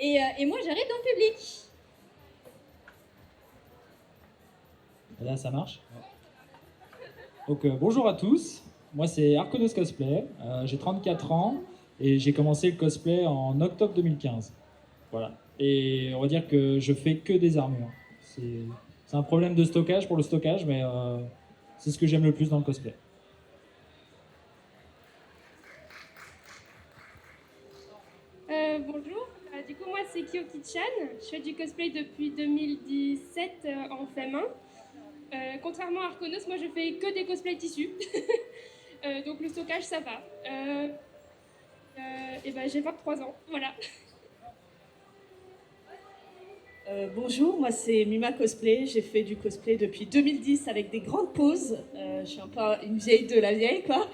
Et moi, j'arrive dans le public. Là, ça marche. Donc, bonjour à tous. Moi, c'est Arconos Cosplay. J'ai 34 ans et j'ai commencé le cosplay en octobre 2015. Voilà. Et on va dire que je fais que des armures. C'est un problème de stockage pour le stockage, mais c'est ce que j'aime le plus dans le cosplay. Bonjour, du coup moi c'est Kyoki-chan, je fais du cosplay depuis 2017 en femme 1. Contrairement à Arconos, moi je fais que des cosplays tissus, donc le stockage ça va. Et ben j'ai 23 ans, voilà. Bonjour, moi c'est Mima Cosplay. J'ai fait du cosplay depuis 2010 avec des grandes pauses. Je suis un peu une vieille de la vieille, quoi.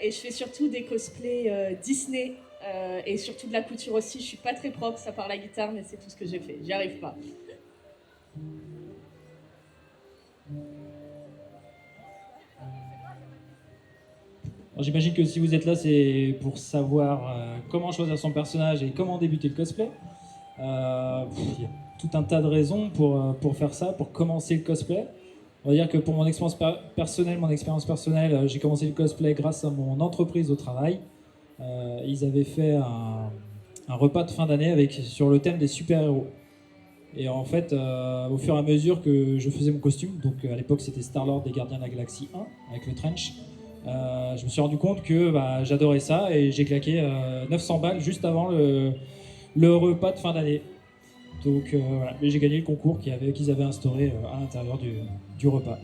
Et je fais surtout des cosplays Disney et surtout de la couture aussi. Je suis pas très propre, ça part la guitare, mais c'est tout ce que j'ai fait. J'y arrive pas. Alors, j'imagine que si vous êtes là, c'est pour savoir comment choisir son personnage et comment débuter le cosplay. Il y a tout un tas de raisons pour faire ça, pour commencer le cosplay. On va dire que pour mon expérience personnelle, j'ai commencé le cosplay grâce à mon entreprise au travail. Ils avaient fait un repas de fin d'année sur le thème des super-héros. Et en fait, au fur et à mesure que je faisais mon costume, donc à l'époque c'était Star-Lord des Gardiens de la Galaxie 1 avec le trench, je me suis rendu compte que j'adorais ça et j'ai claqué 900 balles juste avant le repas de fin d'année. Donc voilà, mais j'ai gagné le concours qu'ils avaient instauré à l'intérieur du repas.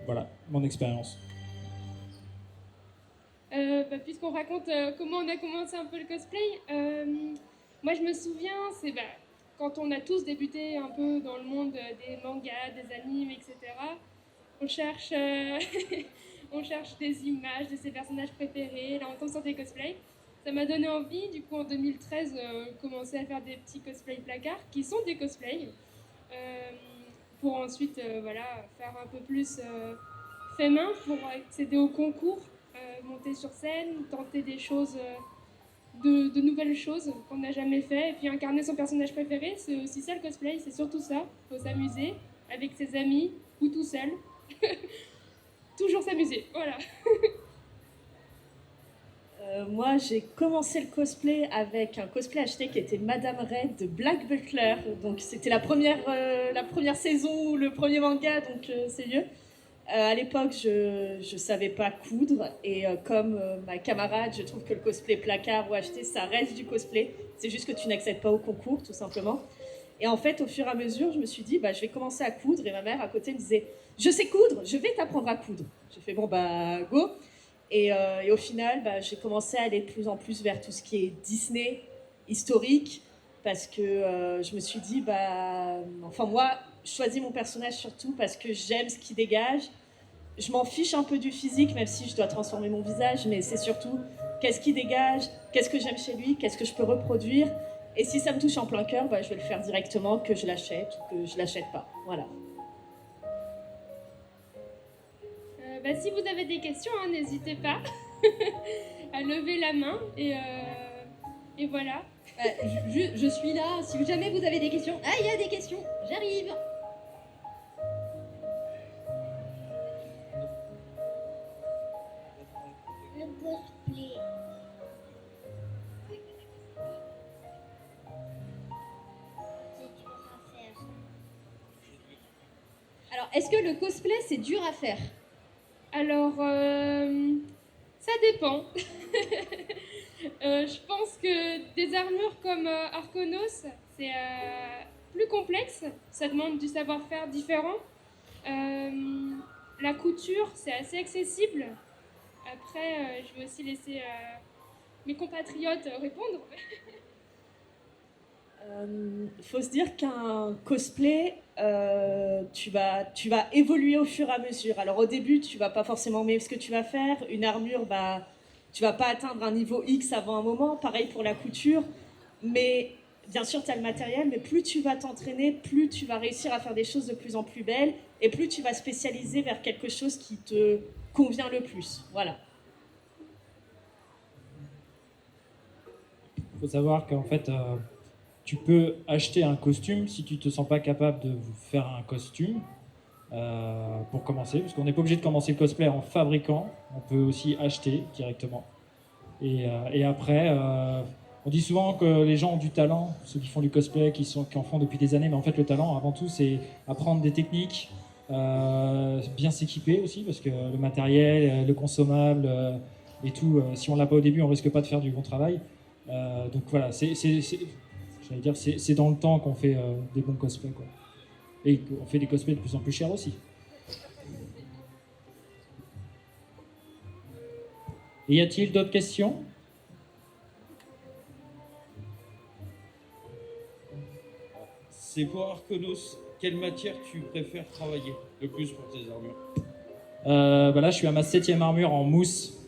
Voilà, mon expérience. Puisqu'on raconte comment on a commencé un peu le cosplay, moi je me souviens, quand on a tous débuté un peu dans le monde des mangas, des animes, etc. On cherche, on cherche des images de ses personnages préférés. Là, on tombe sur des cosplays. Ça m'a donné envie, du coup, en 2013, commencer à faire des petits cosplays placards qui sont des cosplays. Euh, pour ensuite, voilà, faire un peu plus fait main pour accéder au concours, monter sur scène, tenter des choses, de nouvelles choses qu'on n'a jamais fait, et puis incarner son personnage préféré. C'est aussi ça le cosplay, c'est surtout ça. Faut s'amuser avec ses amis ou tout seul. Toujours s'amuser, voilà. Moi, j'ai commencé le cosplay avec un cosplay acheté qui était Madame Red de Black Butler. Donc, c'était la première saison ou le premier manga, donc c'est vieux. À l'époque, je savais pas coudre et comme ma camarade, je trouve que le cosplay placard ou acheté, ça reste du cosplay. C'est juste que tu n'accèdes pas au concours, tout simplement. Et en fait, au fur et à mesure, je me suis dit, je vais commencer à coudre. Et ma mère à côté me disait, je sais coudre, je vais t'apprendre à coudre. J'ai fait bon go. Et au final, j'ai commencé à aller de plus en plus vers tout ce qui est Disney, historique, parce que je me suis dit, enfin moi, je choisis mon personnage surtout parce que j'aime ce qu'il dégage. Je m'en fiche un peu du physique, même si je dois transformer mon visage, mais c'est surtout qu'est-ce qu'il dégage, qu'est-ce que j'aime chez lui, qu'est-ce que je peux reproduire. Et si ça me touche en plein cœur, je vais le faire directement, que je l'achète ou que je l'achète pas. Voilà. Si vous avez des questions, hein, n'hésitez pas à lever la main et voilà. Je suis là, si jamais vous avez des questions. Ah, il y a des questions, j'arrive. Le cosplay. C'est dur à faire. Alors, est-ce que le cosplay, c'est dur à faire? Alors, ça dépend. Je pense que des armures comme Arconos, c'est plus complexe. Ça demande du savoir-faire différent. La couture, c'est assez accessible. Après, je vais aussi laisser mes compatriotes répondre. Faut se dire qu'un cosplay, tu vas évoluer au fur et à mesure. Alors au début, tu vas pas forcément aimer ce que tu vas faire. Une armure, tu vas pas atteindre un niveau X avant un moment. Pareil pour la couture. Mais bien sûr, tu as le matériel, mais plus tu vas t'entraîner, plus tu vas réussir à faire des choses de plus en plus belles et plus tu vas spécialiser vers quelque chose qui te convient le plus. Voilà. Il faut savoir qu'en fait, tu peux acheter un costume si tu te sens pas capable de vous faire un costume pour commencer, parce qu'on n'est pas obligé de commencer le cosplay en fabriquant, on peut aussi acheter directement. Et après, on dit souvent que les gens ont du talent, ceux qui font du cosplay, qui en font depuis des années, mais en fait le talent avant tout c'est apprendre des techniques, bien s'équiper aussi, parce que le matériel, le consommable et tout, si on l'a pas au début, on risque pas de faire du bon travail. Donc voilà, j'allais dire, c'est dans le temps qu'on fait des bons cosplays, quoi. Et qu'on fait des cosplays de plus en plus chers aussi. Et y a-t-il d'autres questions? C'est pour Arconos, quelle matière tu préfères travailler le plus pour tes armures? Bah là, je suis à ma 7e armure en mousse.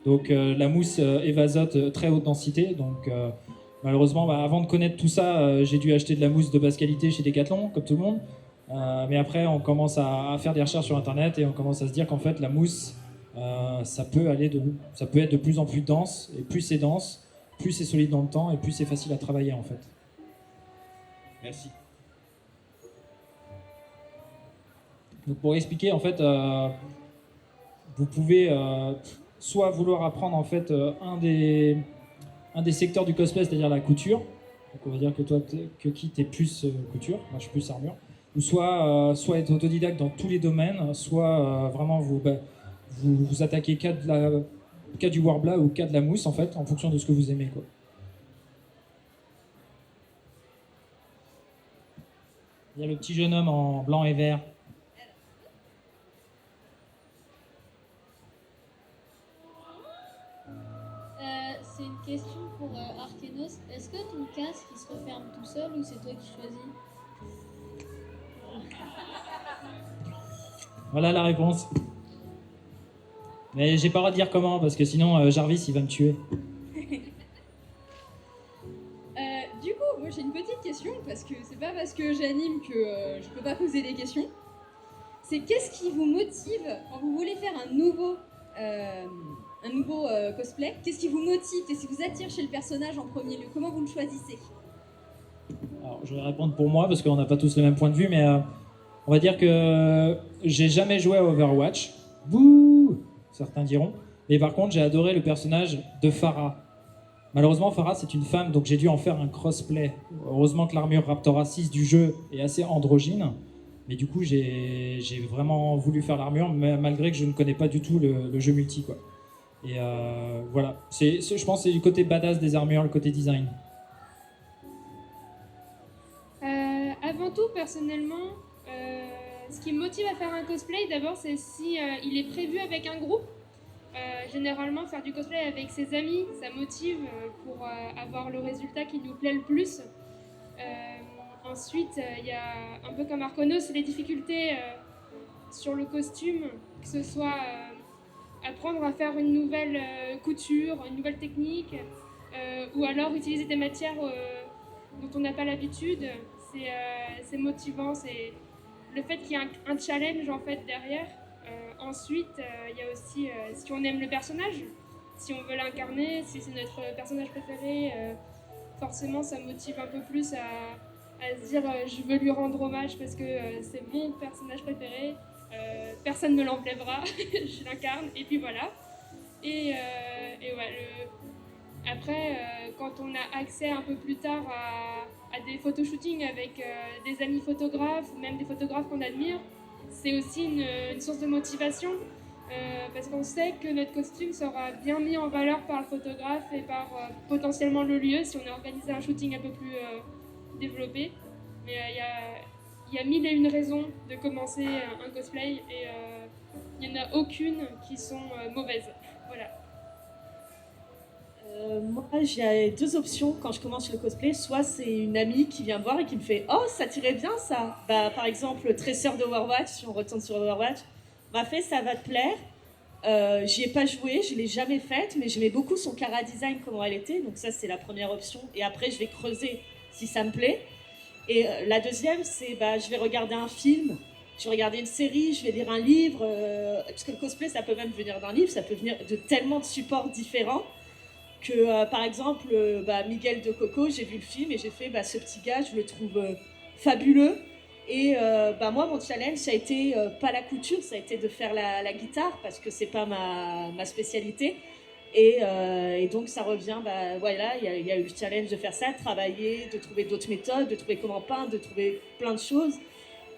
Donc la mousse évasote très haute densité. Donc malheureusement, bah, avant de connaître tout ça, j'ai dû acheter de la mousse de basse qualité chez Decathlon, comme tout le monde. Mais après, on commence à faire des recherches sur Internet et on commence à se dire qu'en fait, la mousse, ça peut être de plus en plus dense. Et plus c'est dense, plus c'est solide dans le temps et plus c'est facile à travailler en fait. Merci. Donc pour expliquer, en fait, vous pouvez soit vouloir apprendre en fait un des secteurs du cosplay, c'est-à-dire la couture. Donc on va dire que toi, t'es plus couture, moi je suis plus armure. Ou soit être autodidacte dans tous les domaines, soit vraiment vous attaquer qu'à du warbler ou qu'à de la mousse en fait, en fonction de ce que vous aimez, quoi. Il y a le petit jeune homme en blanc et vert. C'est une question pour Arkenos. Est-ce que ton casque il se referme tout seul ou c'est toi qui choisis? Voilà la réponse. Mais j'ai pas le droit de dire comment parce que sinon Jarvis il va me tuer. Du coup, moi j'ai une petite question, parce que c'est pas parce que j'anime que je peux pas poser des questions. C'est qu'est-ce qui vous motive quand vous voulez faire un nouveau cosplay? Qu'est-ce qui vous motive? Qu'est-ce qui vous attire chez le personnage en premier lieu? Comment vous le choisissez? Alors je vais répondre pour moi parce qu'on n'a pas tous le même point de vue, mais on va dire que j'ai jamais joué à Overwatch. Bouh, certains diront. Mais par contre j'ai adoré le personnage de Pharah. Malheureusement, Pharah, c'est une femme, donc j'ai dû en faire un crossplay. Heureusement que l'armure Raptora 6 du jeu est assez androgyne. Mais du coup, j'ai vraiment voulu faire l'armure, malgré que je ne connais pas du tout le jeu multi, quoi. Et voilà. Je pense que c'est du côté badass des armures, le côté design. Avant tout, personnellement, ce qui me motive à faire un cosplay, d'abord, c'est si il est prévu avec un groupe. Généralement, faire du cosplay avec ses amis, ça motive pour avoir le résultat qui nous plaît le plus. Ensuite, il y a un peu comme Arconos, les difficultés sur le costume, que ce soit apprendre à faire une nouvelle couture, une nouvelle technique, ou alors utiliser des matières dont on n'a pas l'habitude. C'est motivant, c'est le fait qu'il y a un challenge en fait derrière. Ensuite, il y a aussi si on aime le personnage, si on veut l'incarner, si c'est notre personnage préféré, forcément ça motive un peu plus à se dire je veux lui rendre hommage parce que c'est mon personnage préféré, personne ne l'enlèvera, je l'incarne et puis voilà. Et ouais, après, quand on a accès un peu plus tard à des photoshootings avec des amis photographes ou même des photographes qu'on admire, c'est aussi une source de motivation parce qu'on sait que notre costume sera bien mis en valeur par le photographe et par potentiellement le lieu si on a organisé un shooting un peu plus développé. Mais il y a mille et une raisons de commencer un cosplay et il n'y en a aucune qui sont mauvaises. Voilà. Moi, j'ai deux options quand je commence le cosplay. Soit c'est une amie qui vient me voir et qui me fait « Oh, ça t'irait bien ça !» Bah, par exemple, Tracer d'Overwatch, si on retourne sur Overwatch, m'a fait « Ça va te plaire !» J'y ai pas joué, je l'ai jamais faite, mais j'aimais beaucoup son chara design, comment elle était. Donc ça, c'est la première option. Et après, je vais creuser si ça me plaît. Et la deuxième, c'est je vais regarder un film, je vais regarder une série, je vais lire un livre. Parce que le cosplay, ça peut même venir d'un livre, ça peut venir de tellement de supports différents. que, par exemple, Miguel de Coco, j'ai vu le film et j'ai fait ce petit gars, je le trouve fabuleux. Et moi, mon challenge, ça a été pas la couture, ça a été de faire la guitare parce que c'est pas ma spécialité. Et donc, ça revient, voilà, il y a eu le challenge de faire ça, de travailler, de trouver d'autres méthodes, de trouver comment peindre, de trouver plein de choses.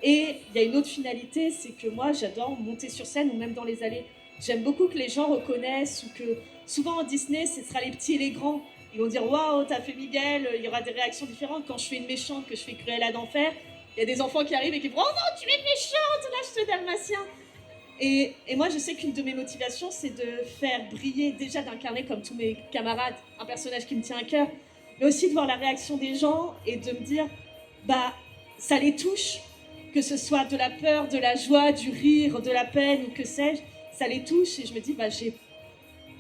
Et il y a une autre finalité, c'est que moi, j'adore monter sur scène ou même dans les allées. J'aime beaucoup que les gens reconnaissent ou que, souvent en Disney, ce sera les petits et les grands. Ils vont dire « Waouh, t'as fait Miguel », il y aura des réactions différentes. Quand je fais une méchante, que je fais Cruella d'enfer, il y a des enfants qui arrivent et qui font « Oh non, tu es méchante, lâche ce dalmatien !» Et moi, je sais qu'une de mes motivations, c'est de faire briller, déjà d'incarner comme tous mes camarades, un personnage qui me tient à cœur, mais aussi de voir la réaction des gens et de me dire ça les touche, que ce soit de la peur, de la joie, du rire, de la peine ou que sais-je, ça les touche et je me dis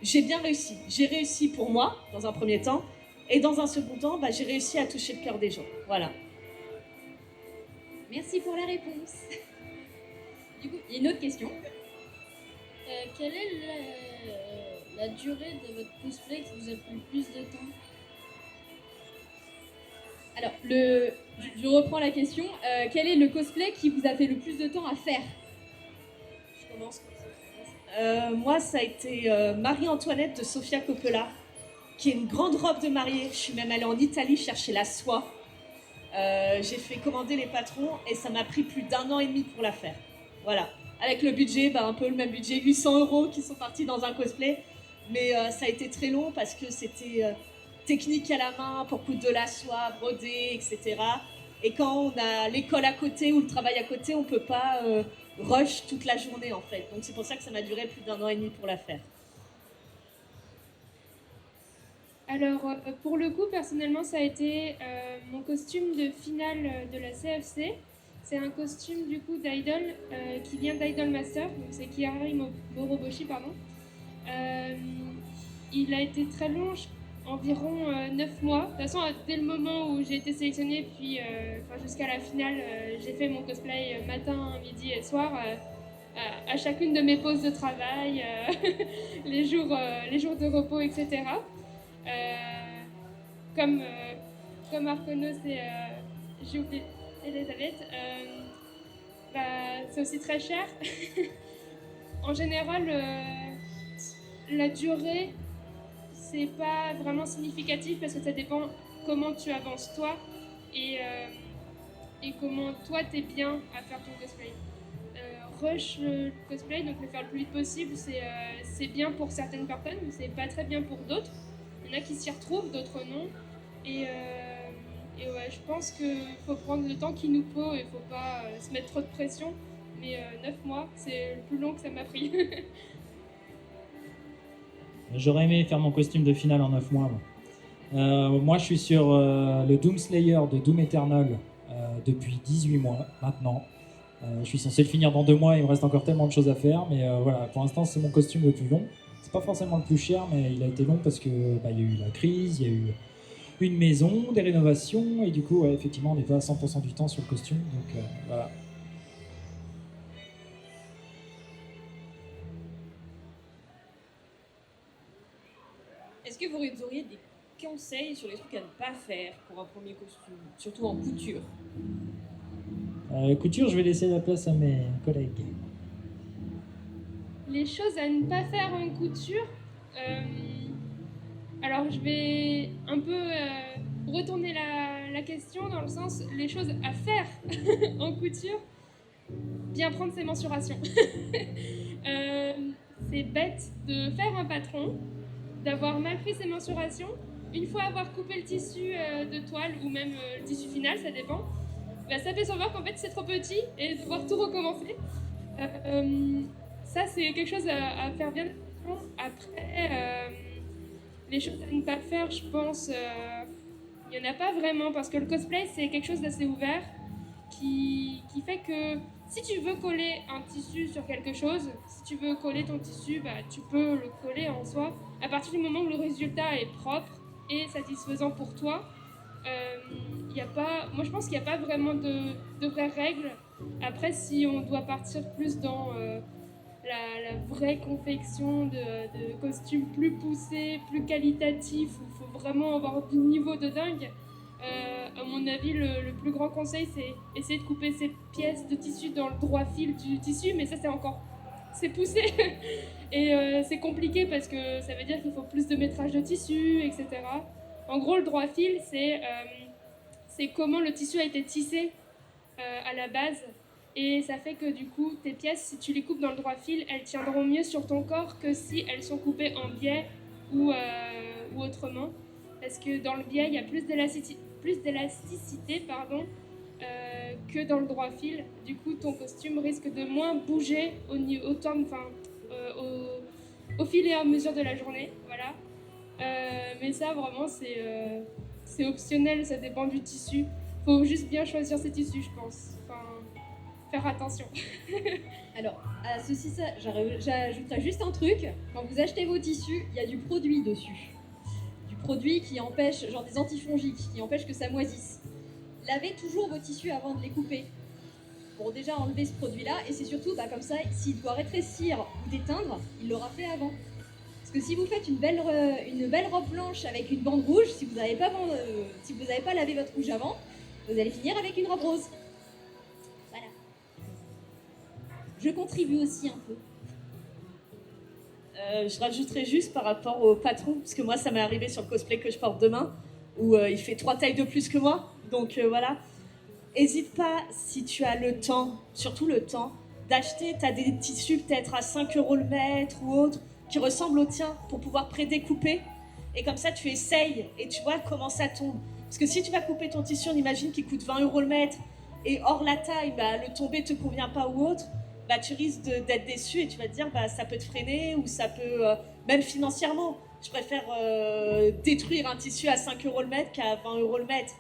j'ai bien réussi. J'ai réussi pour moi, dans un premier temps, et dans un second temps, j'ai réussi à toucher le cœur des gens. Voilà. Merci pour la réponse. Du coup, il y a une autre question. Quelle est la durée de votre cosplay qui vous a pris le plus de temps? Alors, je reprends la question. Quel est le cosplay qui vous a fait le plus de temps à faire? Je commence. Moi, ça a été Marie-Antoinette de Sofia Coppola, qui est une grande robe de mariée. Je suis même allée en Italie chercher la soie. J'ai fait commander les patrons et ça m'a pris plus d'1 an et demi pour la faire. Voilà. Avec le budget, un peu le même budget, 800 € qui sont partis dans un cosplay. Mais ça a été très long parce que c'était technique à la main pour coudre de la soie, broder, etc. Et quand on a l'école à côté ou le travail à côté, on ne peut pas rush toute la journée en fait. Donc c'est pour ça que ça m'a duré plus d'1 an et demi pour la faire. Alors, pour le coup, personnellement, ça a été mon costume de finale de la CFC. C'est un costume du coup d'Idol qui vient d'Idol Master, donc c'est Kiari Moroboshi, pardon. Il a été très long, environ 9 mois. De toute façon, dès le moment où j'ai été sélectionnée, puis jusqu'à la finale, j'ai fait mon cosplay matin, midi et soir, à chacune de mes pauses de travail, les jours de repos, etc. Comme Arconos et j'ai oublié Elisabeth, c'est aussi très cher. En général, la durée, c'est pas vraiment significatif parce que ça dépend comment tu avances toi et comment toi t'es bien à faire ton cosplay. Rush le cosplay, donc le faire le plus vite possible, c'est bien pour certaines personnes, mais c'est pas très bien pour d'autres. Il y en a qui s'y retrouvent, d'autres non. Et ouais, je pense qu'il faut prendre le temps qu'il nous faut et il faut pas se mettre trop de pression. Mais 9 mois, c'est le plus long que ça m'a pris. J'aurais aimé faire mon costume de finale en 9 mois. Moi, je suis sur le Doom Slayer de Doom Eternal depuis 18 mois maintenant. Je suis censé le finir dans 2 mois, il me reste encore tellement de choses à faire. Mais voilà, pour l'instant, c'est mon costume le plus long. C'est pas forcément le plus cher, mais il a été long parce que il y a eu la crise, il y a eu une maison, des rénovations, et du coup, ouais, effectivement, on n'est pas à 100% du temps sur le costume. Donc voilà. Est-ce que vous auriez des conseils sur les trucs à ne pas faire pour un premier costume, surtout en couture? Couture, je vais laisser la place à mes collègues. Les choses à ne pas faire en couture, alors je vais un peu retourner la question dans le sens les choses à faire en couture, bien prendre ses mensurations. C'est bête de faire un patron, d'avoir mal pris ses mensurations, une fois avoir coupé le tissu de toile ou même le tissu final, ça dépend, ça fait savoir qu'en fait c'est trop petit et devoir tout recommencer. Ça c'est quelque chose à faire bien. Après, les choses à ne pas faire, je pense, il n'y en a pas vraiment parce que le cosplay c'est quelque chose d'assez ouvert qui fait que si tu veux coller un tissu sur quelque chose, si tu veux coller ton tissu, tu peux le coller en soi. À partir du moment où le résultat est propre et satisfaisant pour toi, moi je pense qu'il n'y a pas vraiment de vraies règles. Après, si on doit partir plus dans la vraie confection de costumes plus poussés, plus qualitatifs, où il faut vraiment avoir du niveau de dingue, à mon avis, le plus grand conseil, c'est essayer de couper ces pièces de tissu dans le droit fil du tissu, mais ça, c'est poussé. Et c'est compliqué parce que ça veut dire qu'il faut plus de métrage de tissu, etc. En gros, le droit fil, c'est comment le tissu a été tissé à la base. Et ça fait que du coup, tes pièces, si tu les coupes dans le droit fil, elles tiendront mieux sur ton corps que si elles sont coupées en biais ou autrement. Parce que dans le biais, il y a plus d'élasticité que dans le droit fil. Du coup, ton costume risque de moins bouger au fil et à mesure de la journée. Voilà. Mais ça, vraiment, c'est optionnel, ça dépend du tissu. Faut juste bien choisir ses tissus, je pense. Enfin, faire attention. Alors, à ceci, j'ajouterais juste un truc. Quand vous achetez vos tissus, il y a du produit dessus. Du produit qui empêche, genre des antifongiques, qui empêchent que ça moisisse. Lavez toujours vos tissus avant de les couper. Pour déjà enlever ce produit-là, et c'est surtout, comme ça, s'il doit rétrécir ou déteindre, il l'aura fait avant. Parce que si vous faites une belle robe blanche avec une bande rouge, si vous n'avez pas lavé votre rouge avant, vous allez finir avec une robe rose. Voilà. Je contribue aussi un peu. Je rajouterais juste par rapport au patron, parce que moi ça m'est arrivé sur le cosplay que je porte demain, où il fait 3 tailles de plus que moi, donc voilà. Hésite pas, si tu as le temps, surtout le temps, d'acheter, tu as des tissus peut-être à 5 € le mètre ou autre, qui ressemblent au tien, pour pouvoir prédécouper, et comme ça tu essayes, et tu vois comment ça tombe. Parce que si tu vas couper ton tissu, on imagine qu'il coûte 20 € le mètre, et hors la taille, le tombé te convient pas ou autre, tu risques d'être déçu et tu vas te dire ça peut te freiner ou ça peut, même financièrement, je préfère détruire un tissu à 5 € le mètre qu'à 20 € le mètre.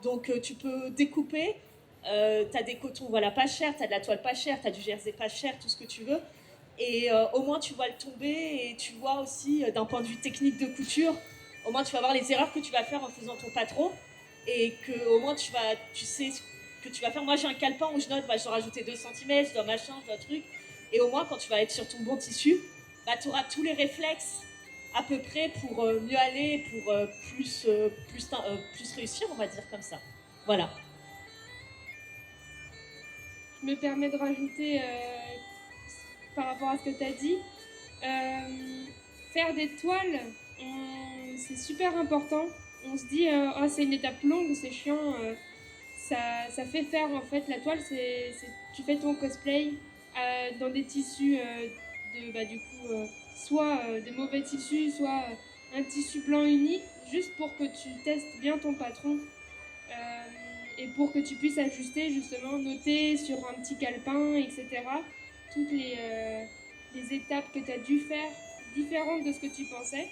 Donc tu peux découper, tu as des cotons pas chers, tu as de la toile pas chère, tu as du jersey pas cher, tout ce que tu veux. Et au moins tu vois le tomber et tu vois aussi d'un point de vue technique de couture, au moins tu vas voir les erreurs que tu vas faire en faisant ton patron et que au moins tu sais que tu vas faire. Moi j'ai un calepin où je note, je dois rajouter 2 cm, je dois machin, je dois truc. Et au moins quand tu vas être sur ton bon tissu, tu auras tous les réflexes à peu près pour mieux aller, pour plus réussir, on va dire comme ça. Voilà. Je me permets de rajouter par rapport à ce que tu as dit. Faire des toiles, c'est super important. On se dit, c'est une étape longue, c'est chiant. Ça fait faire en fait la toile, tu fais ton cosplay dans des tissus soit des mauvais tissus, soit un tissu blanc unique, juste pour que tu testes bien ton patron et pour que tu puisses ajuster justement, noter sur un petit calepin, etc. Toutes les étapes que tu as dû faire différentes de ce que tu pensais.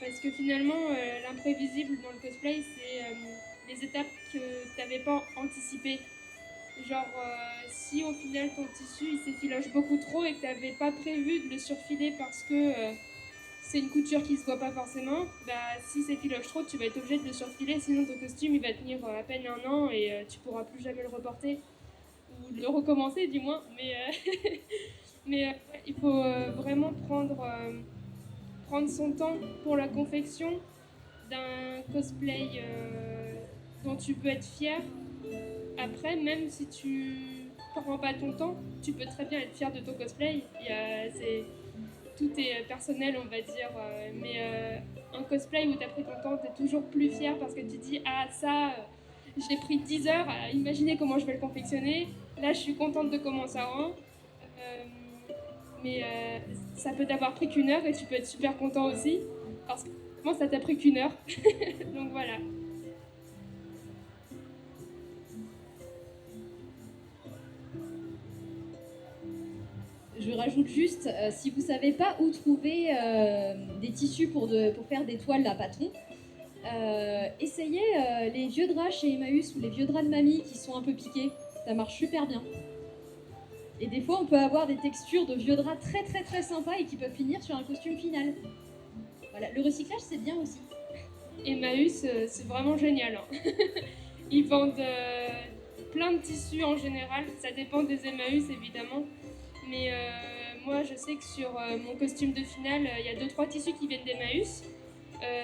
Parce que finalement, l'imprévisible dans le cosplay, c'est les étapes que tu n'avais pas anticipées. Genre, si au final ton tissu il s'effiloche beaucoup trop et que tu n'avais pas prévu de le surfiler parce que c'est une couture qui se voit pas forcément, si s'effiloche trop, tu vas être obligé de le surfiler, sinon ton costume il va tenir à peine 1 an et tu pourras plus jamais le reporter ou le recommencer du moins. Mais il faut vraiment prendre son temps pour la confection d'un cosplay dont tu peux être fier. Après, même si tu prends pas ton temps, tu peux très bien être fier de ton cosplay. Tout est personnel, on va dire. Mais un cosplay où tu as pris ton temps, tu es toujours plus fier parce que tu dis j'ai pris 10 heures à imaginer comment je vais le confectionner. Là, je suis contente de comment ça rend. Mais ça peut t'avoir pris qu'1 heure et tu peux être super content aussi. Parce que moi, ça t'a pris qu'1 heure. Donc voilà. Je rajoute juste, si vous ne savez pas où trouver des tissus pour faire des toiles à patron, essayez les vieux draps chez Emmaüs ou les vieux draps de mamie qui sont un peu piqués. Ça marche super bien. Et des fois, on peut avoir des textures de vieux draps très très très sympas et qui peuvent finir sur un costume final. Voilà, le recyclage, c'est bien aussi. Emmaüs, c'est vraiment génial. Ils vendent plein de tissus en général. Ça dépend des Emmaüs, évidemment. Mais moi, je sais que sur mon costume de finale, il y a 2-3 tissus qui viennent d'Emmaüs.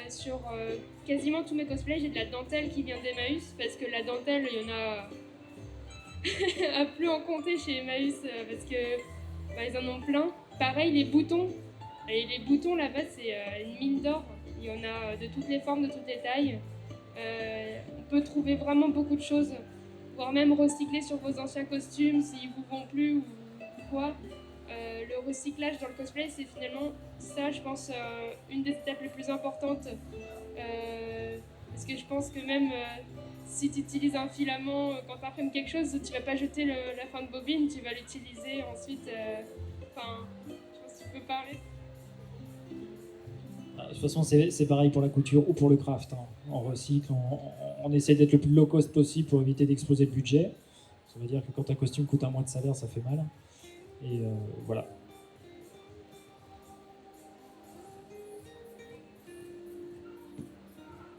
Sur quasiment tous mes cosplays, j'ai de la dentelle qui vient d'Emmaüs, parce que la dentelle, il y en a à plus en compter chez Emmaüs, parce que ils en ont plein. Pareil, les boutons. Et les boutons là-bas, c'est une mine d'or. Il y en a de toutes les formes, de toutes les tailles. On peut trouver vraiment beaucoup de choses, voire même recycler sur vos anciens costumes s'ils vous vont plus ou quoi. Le recyclage dans le cosplay, c'est finalement ça, je pense, une des étapes les plus importantes. Parce que je pense que même si tu utilises un filament quand tu imprimes quelque chose, tu vas pas jeter la fin de bobine, tu vas l'utiliser ensuite. Enfin, je pense que tu peux parler. De toute façon, c'est pareil pour la couture ou pour le craft, hein. On recycle, on essaie d'être le plus low cost possible pour éviter d'exploser le budget. Ça veut dire que quand un costume coûte un mois de salaire, ça fait mal. Et voilà.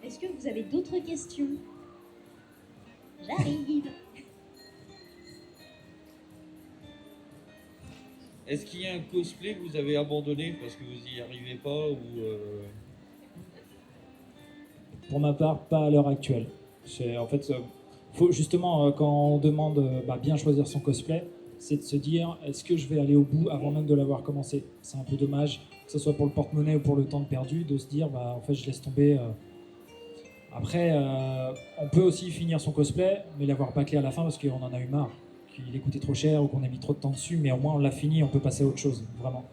Est-ce que vous avez d'autres questions? J'arrive. Est-ce qu'il y a un cosplay que vous avez abandonné parce que vous n'y arrivez pas ou Pour ma part, pas à l'heure actuelle. En fait, faut justement, quand on demande bien choisir son cosplay, c'est de se dire, est-ce que je vais aller au bout avant même de l'avoir commencé? C'est un peu dommage, que ce soit pour le porte-monnaie ou pour le temps perdu, de se dire, en fait, je laisse tomber. Après, on peut aussi finir son cosplay, mais l'avoir bâclé à la fin parce qu'on en a eu marre, qu'il ait coûté trop cher ou qu'on a mis trop de temps dessus, mais au moins on l'a fini, on peut passer à autre chose, vraiment.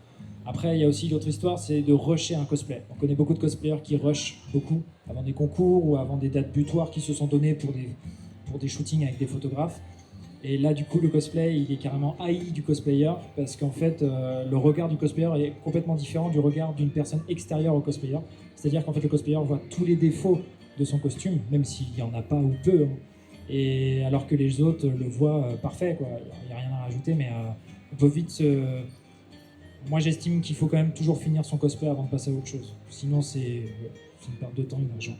Après, il y a aussi l'autre histoire, c'est de rusher un cosplay. On connaît beaucoup de cosplayers qui rushent beaucoup avant des concours ou avant des dates butoirs qui se sont données pour des shootings avec des photographes. Et là, du coup, le cosplay, il est carrément haï du cosplayer parce qu'en fait, le regard du cosplayer est complètement différent du regard d'une personne extérieure au cosplayer. C'est-à-dire qu'en fait, le cosplayer voit tous les défauts de son costume, même s'il n'y en a pas ou peu, hein. Et alors que les autres le voient parfait, quoi. Il n'y a rien à rajouter, mais on peut vite se... Moi, j'estime qu'il faut quand même toujours finir son cosplay avant de passer à autre chose. Sinon, c'est une perte de temps et d'argent.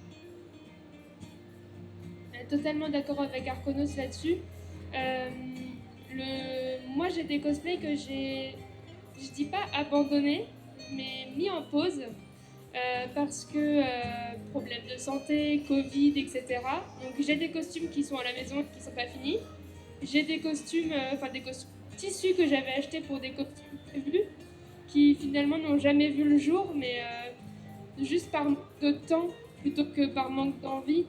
Totalement d'accord avec Arconos là-dessus. Moi, j'ai des cosplays que je dis pas abandonné, mais mis en pause. Parce que problème de santé, Covid, etc. Donc j'ai des costumes qui sont à la maison qui sont pas finis. J'ai des costumes, tissus que j'avais achetés pour des costumes prévus qui finalement n'ont jamais vu le jour, mais juste par manque de temps plutôt que par manque d'envie.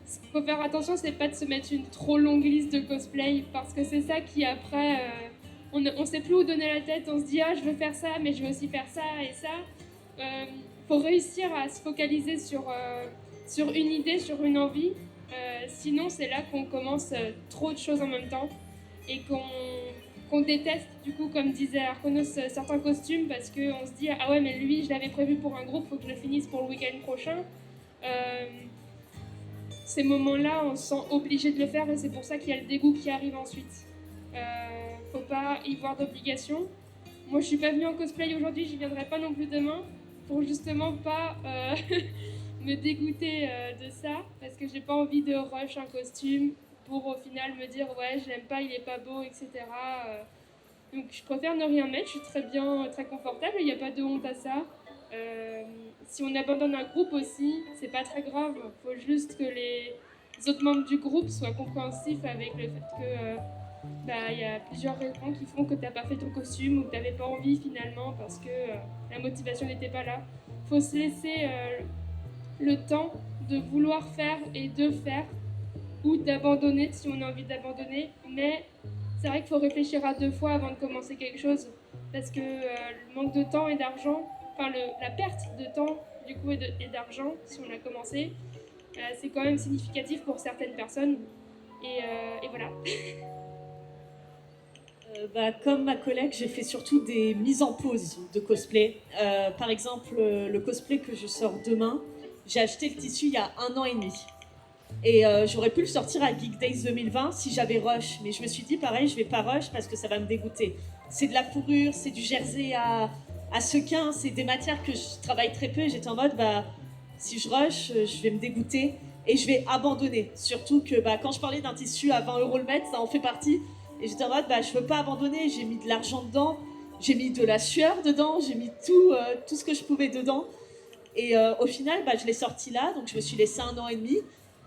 Ce qu'il faut faire attention, c'est pas de se mettre une trop longue liste de cosplay parce que c'est ça qui après on sait plus où donner la tête, on se dit ah je veux faire ça mais je veux aussi faire ça et ça. Faut réussir à se focaliser sur une idée, sur une envie, sinon c'est là qu'on commence trop de choses en même temps et qu'on déteste du coup comme disait Arconos certains costumes parce qu'on se dit ah ouais mais lui je l'avais prévu pour un groupe, faut que je le finisse pour le week-end prochain. Ces moments-là on se sent obligé de le faire et c'est pour ça qu'il y a le dégoût qui arrive ensuite. Faut pas y voir d'obligation. Moi, je suis pas venue en cosplay aujourd'hui, j'y viendrai pas non plus demain, pour justement pas me dégoûter de ça, parce que j'ai pas envie de rush un costume pour au final me dire ouais, je l'aime pas, il est pas beau, etc. Donc, je préfère ne rien mettre, je suis très bien, très confortable, il n'y a pas de honte à ça. Si on abandonne un groupe aussi, c'est pas très grave, faut juste que les autres membres du groupe soient compréhensifs avec le fait que il y a plusieurs raisons qui font que tu n'as pas fait ton costume ou que tu n'avais pas envie finalement parce que la motivation n'était pas là. Il faut se laisser le temps de vouloir faire et de faire ou d'abandonner si on a envie d'abandonner. Mais c'est vrai qu'il faut réfléchir à 2 fois avant de commencer quelque chose parce que le manque de temps et d'argent, la perte de temps du coup et d'argent si on a commencé, c'est quand même significatif pour certaines personnes. Et voilà. Comme ma collègue, j'ai fait surtout des mises en pause de cosplay. Par exemple, le cosplay que je sors demain, j'ai acheté le tissu il y a 1 an et demi. Et j'aurais pu le sortir à Geek Days 2020 si j'avais rush. Mais je me suis dit, pareil, je vais pas rush parce que ça va me dégoûter. C'est de la fourrure, c'est du jersey à sequin, c'est des matières que je travaille très peu. Et j'étais en mode, si je rush, je vais me dégoûter et je vais abandonner. Surtout que quand je parlais d'un tissu à 20 € le mètre, ça en fait partie. Et j'étais en mode, bah, je veux pas abandonner, j'ai mis de l'argent dedans, j'ai mis de la sueur dedans, j'ai mis tout ce que je pouvais dedans. Et au final, bah, je l'ai sorti là, donc je me suis laissé 1 an et demi.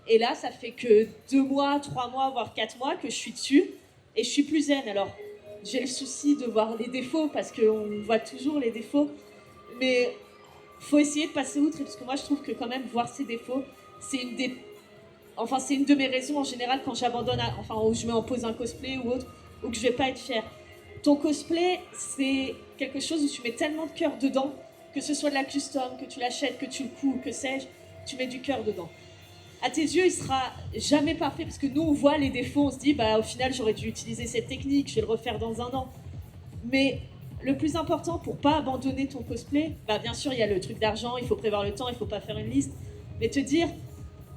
Et là, ça fait que 2 mois, 3 mois, voire 4 mois que je suis dessus. Et je suis plus zen. Alors, j'ai le souci de voir les défauts, parce qu'on voit toujours les défauts. Mais faut essayer de passer outre, parce que moi, je trouve que quand même, voir ses défauts, c'est une de mes raisons en général quand j'abandonne, ou je mets en pause un cosplay ou autre, ou que je vais pas être fière. Ton cosplay, c'est quelque chose où tu mets tellement de cœur dedans, que ce soit de la custom, que tu l'achètes, que tu le couds, que sais-je, tu mets du cœur dedans. À tes yeux, il sera jamais parfait, parce que nous, on voit les défauts, on se dit, bah, au final, j'aurais dû utiliser cette technique, je vais le refaire dans 1 an. Mais le plus important pour pas abandonner ton cosplay, bah, bien sûr, il y a le truc d'argent, il faut prévoir le temps, il faut pas faire une liste, mais te dire,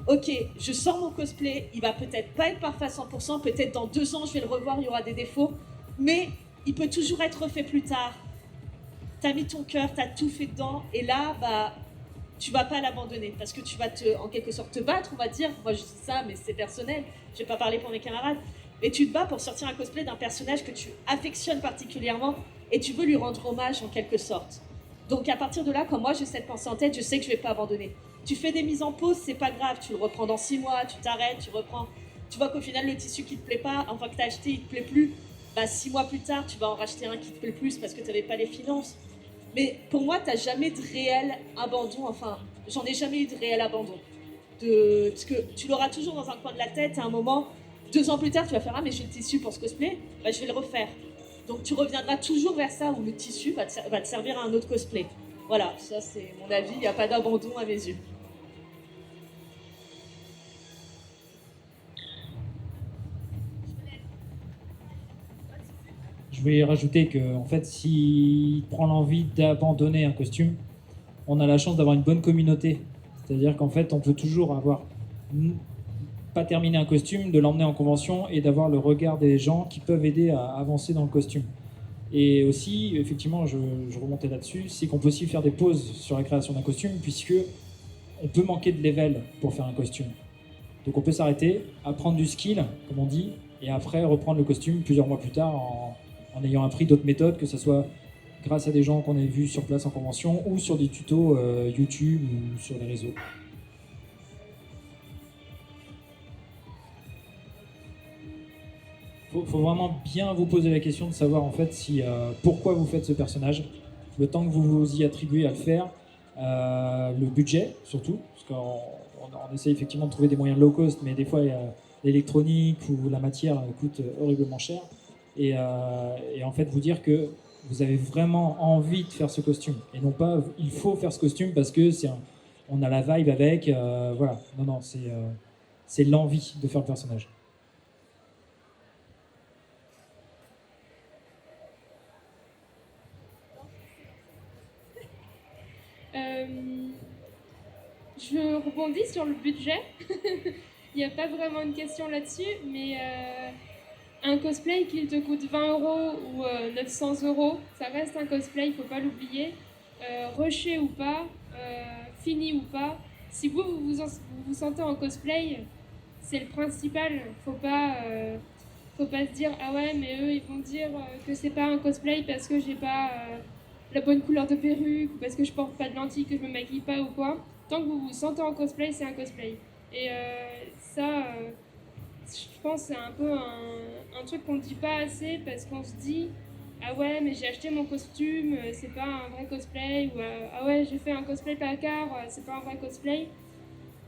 ok, je sors mon cosplay, il va peut-être pas être parfait à 100%, peut-être dans 2 ans, je vais le revoir, il y aura des défauts, mais il peut toujours être refait plus tard. T'as mis ton cœur, t'as tout fait dedans, et là, bah, tu vas pas l'abandonner, parce que tu vas en quelque sorte te battre, on va dire. Moi, je dis ça, mais c'est personnel, je vais pas parler pour mes camarades. Mais tu te bats pour sortir un cosplay d'un personnage que tu affectionnes particulièrement, et tu veux lui rendre hommage en quelque sorte. Donc à partir de là, comme moi j'ai cette pensée en tête, je sais que je vais pas abandonner. Tu fais des mises en pause, c'est pas grave, tu le reprends dans 6 mois, tu t'arrêtes, tu reprends. Tu vois qu'au final, le tissu qui te plaît pas, enfin que t'as acheté, il te plaît plus, bah 6 mois plus tard, tu vas en racheter un qui te plaît plus parce que t'avais pas les finances. Mais pour moi, t'as jamais de réel abandon, enfin, j'en ai jamais eu de réel abandon. Parce que tu l'auras toujours dans un coin de la tête, à un moment, 2 ans plus tard, tu vas faire, ah mais j'ai le tissu pour ce cosplay, bah je vais le refaire. Donc tu reviendras toujours vers ça où le tissu va te servir à un autre cosplay. Voilà, ça c'est mon avis, il n'y a pas d'abandon à mes yeux. Je vais rajouter que, en fait, s'il prend l'envie d'abandonner un costume, on a la chance d'avoir une bonne communauté. C'est-à-dire qu'en fait, on peut toujours pas terminer un costume, de l'emmener en convention et d'avoir le regard des gens qui peuvent aider à avancer dans le costume. Et aussi, effectivement, je remontais là-dessus, c'est qu'on peut aussi faire des pauses sur la création d'un costume, puisque on peut manquer de level pour faire un costume. Donc on peut s'arrêter, apprendre du skill, comme on dit, et après reprendre le costume plusieurs mois plus tard en ayant appris d'autres méthodes, que ce soit grâce à des gens qu'on a vus sur place en convention ou sur des tutos YouTube ou sur les réseaux. Faut vraiment bien vous poser la question de savoir en fait pourquoi vous faites ce personnage, le temps que vous vous y attribuez à le faire, le budget surtout, parce qu'on essaie effectivement de trouver des moyens low cost, mais des fois l'électronique ou la matière coûte horriblement cher. Et en fait vous dire que vous avez vraiment envie de faire ce costume et non pas il faut faire ce costume parce que on a la vibe avec, voilà. Non, c'est l'envie de faire le personnage. Je rebondis sur le budget. Il n'y a pas vraiment une question là-dessus, mais un cosplay qu'il te coûte 20 € ou 900 €, ça reste un cosplay, il ne faut pas l'oublier. Rushé ou pas, fini ou pas, si vous vous sentez en cosplay, c'est le principal. Faut pas se dire ah ouais mais eux ils vont dire que c'est pas un cosplay parce que j'ai pas la bonne couleur de perruque ou parce que je porte pas de lentilles, que je me maquille pas ou quoi. Tant que vous vous sentez en cosplay, c'est un cosplay. Et ça, je pense que c'est un peu un truc qu'on ne dit pas assez parce qu'on se dit ah ouais mais j'ai acheté mon costume, c'est pas un vrai cosplay, ou ah ouais j'ai fait un cosplay placard, c'est pas un vrai cosplay.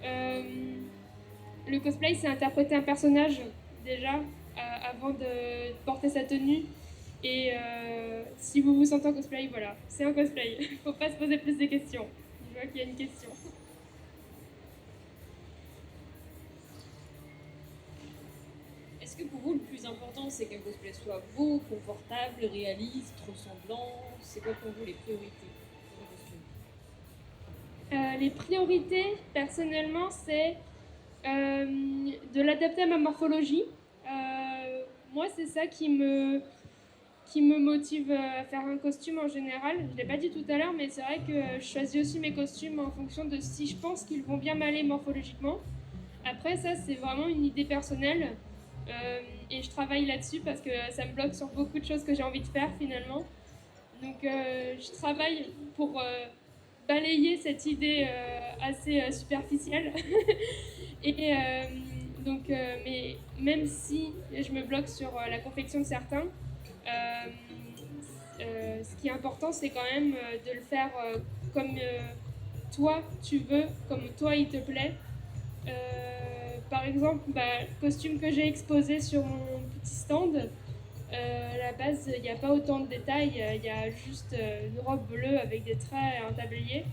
Le cosplay c'est interpréter un personnage déjà avant de porter sa tenue. Et si vous vous sentez en cosplay, voilà, c'est un cosplay. Faut pas se poser plus de questions. Je vois qu'il y a une question. Est-ce que pour vous, le plus important, c'est qu'un cosplay soit beau, confortable, réaliste, ressemblant? C'est quoi pour vous les priorités pour le costume? Les priorités, personnellement, c'est de l'adapter à ma morphologie. Moi, c'est ça qui me motive à faire un costume en général. Je ne l'ai pas dit tout à l'heure, mais c'est vrai que je choisis aussi mes costumes en fonction de si je pense qu'ils vont bien m'aller morphologiquement. Après, ça, c'est vraiment une idée personnelle. Et je travaille là-dessus parce que ça me bloque sur beaucoup de choses que j'ai envie de faire finalement. Donc je travaille pour balayer cette idée assez superficielle. Et mais même si je me bloque sur la confection de certains, ce qui est important, c'est quand même de le faire comme toi tu veux, comme toi il te plaît. Par exemple, le costume que j'ai exposé sur mon petit stand, à la base, il n'y a pas autant de détails, il y a juste une robe bleue avec des traits et un tablier.